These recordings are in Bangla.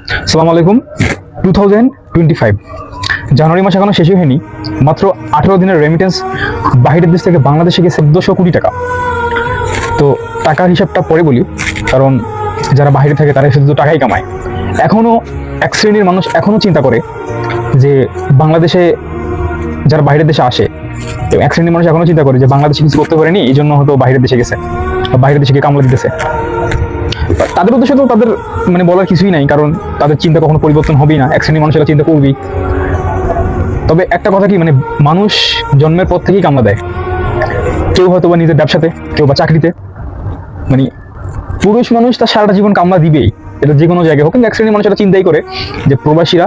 সালাম আলাইকুম। 2025 জানুয়ারি মাস এখনো শেষই হয়নি, মাত্র 18 দিনের রেমিটেন্স বাহিরের দেশ থেকে বাংলাদেশে গেছে 1400 কোটি টাকা। তো টাকার হিসাবটা পরে বলি, কারণ যারা বাইরে থাকে তারা শুধু টাকাই কামায়। এখনো এক শ্রেণীর মানুষ এখনো চিন্তা করে যে বাংলাদেশে যারা বাইরের দেশে আসে, তো এক শ্রেণীর মানুষ এখনো চিন্তা করে যে বাংলাদেশে কিছু করতে পারেনি, এই জন্য হয়তো বাইরের দেশে গেছে, বাইরের দেশে গিয়ে কামলা দিতেছে। তাদের উদ্দেশ্যে তো তাদের বলার কিছুই নাই, কারণ তাদের চিন্তা কখনো পরিবর্তন হবেই না, এক শ্রেণীর মানুষেরা চিন্তা করবেই। তবে একটা কথা কি, মানুষ জন্মের পর থেকেই কামলা দেয়। কেউ হয়তো বা নিজের ব্যবসাতে, কেউ বা চাকরিতে। পুরুষ মানুষ তার সারাটা জীবন কামলা দিবেই, এটা যে কোনো জায়গায় হোক। কিন্তু এক শ্রেণীর মানুষ এটা চিন্তাই করে যে প্রবাসীরা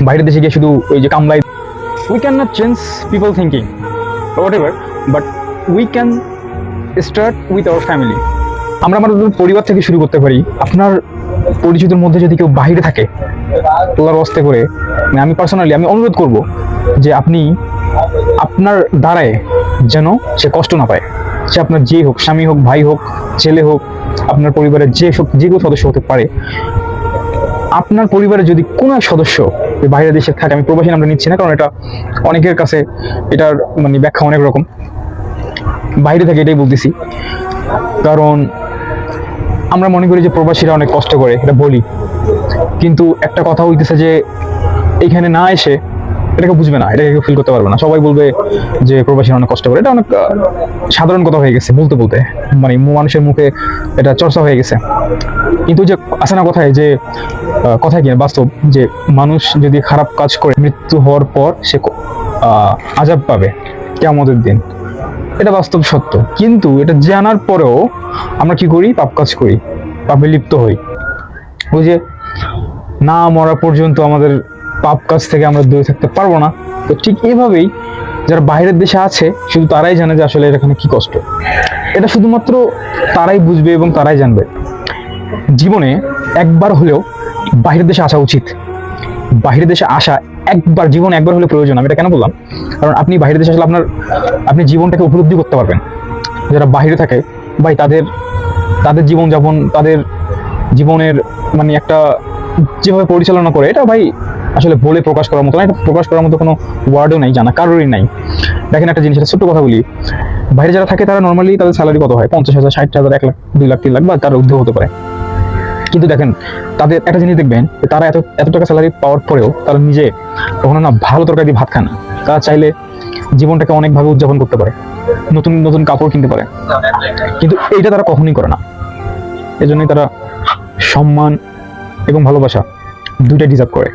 বাইরের দেশে গিয়ে শুধু ওই যে কামলাই। We can not change people thinking whatever, but we can start with our family. আমরা আমাদের পরিবার থেকে শুরু করতে পারি। আপনার পরিচিতের মধ্যে যদি কেউ বাইরে থাকে, আল্লাহর ওয়াস্তে করে আমি পার্সোনালি অনুরোধ করব যে আপনি আপনার দ্বারায় যেন সে কষ্ট না পায়। সে আপনার যে হোক, স্বামী হোক, ভাই হোক, ছেলে হোক, আপনার পরিবারের যে কেউ সদস্য হতে পারে। আপনার পরিবারের যদি কোনো এক সদস্য বাইরের দেশে থাকে, আমি প্রবাসী নামটা নিচ্ছি না, কারণ এটা অনেকের কাছে এটার ব্যাখ্যা অনেক রকম। বাইরে থেকে এটাই বলতেছি, কারণ আমরা মনে করি যে প্রবাসীরা অনেক কষ্ট করে, এটা বলি। কিন্তু একটা কথা হইতেছে যে এইখানে না এসে এটাকে বুঝবে না, এটাকে কেউ ফিল করতে পারবে না। সবাই বলবে যে প্রবাসীরা অনেক কষ্ট করে, এটা অনেক সাধারণ কথা হয়ে গেছে বলতে বলতে, মানুষের মুখে এটা চর্চা হয়ে গেছে। কিন্তু যে আছে না কথায়, যে কথায় কি বাস্তব, যে মানুষ যদি খারাপ কাজ করে মৃত্যু হওয়ার পর সে আযাব পাবে কিয়ামতের দিন, এটা বাস্তব সত্য। কিন্তু এটা জানার পরেও আমরা কি করি? পাপ কাজ করি, পাপে লিপ্ত হই। ওই যে না মরা পর্যন্ত আমাদের পাপ কাজ থেকে আমরা দূরে থাকতে পারবো না। তো ঠিক এভাবেই যারা বাইরের দেশে আছে, শুধু তারাই জানে যে আসলে এখানে কি কষ্ট। এটা শুধুমাত্র তারাই বুঝবে এবং তারাই জানবে। জীবনে একবার হলেও বাইরের দেশে আসা উচিত। বাইরের দেশে আসা জীবনে একবার হলেও প্রয়োজন। আমি এটা কেন বললাম? কারণ আপনি বাইরের দেশে আসলে আপনি জীবনটাকে উপলব্ধি করতে পারবেন। যারা বাইরে থাকে ভাই, তাদের জীবনযাপন, তাদের জীবনের একটা যেভাবে পরিচালনা করে, এটা ভাই আসলে বলে প্রকাশ করার মতো না। এটা প্রকাশ করার মতো কোনো ওয়ার্ডও নাই, জানা কারোরই নাই। দেখেন একটা জিনিস, ছোট্ট কথা বলি। বাইরে যারা থাকে তারা নর্মালি তাদের স্যালারি কত হয়? 50,000, 60,000, 1 লাখ, 2 লাখ, 3 লাখ, বা তার ঊর্ধ্ব হতে পারে। কিন্তু দেখেন তাদের একটা জিনিস দেখবেন, তারা এত টাকা স্যালারি পাওয়ার পরেও তারা নিজে কখনো না ভালো তরকারি দিয়ে ভাত খায় না। তারা চাইলে জীবনটাকে অনেকভাবে উদযাপন করতে পারে, নতুন নতুন কাপড় কিনতে পারে, কিন্তু এইটা তারা কখনোই করে না। এজন্যই তারা সম্মান এবং ভালোবাসা দুইটাই ডিজার্ভ করে।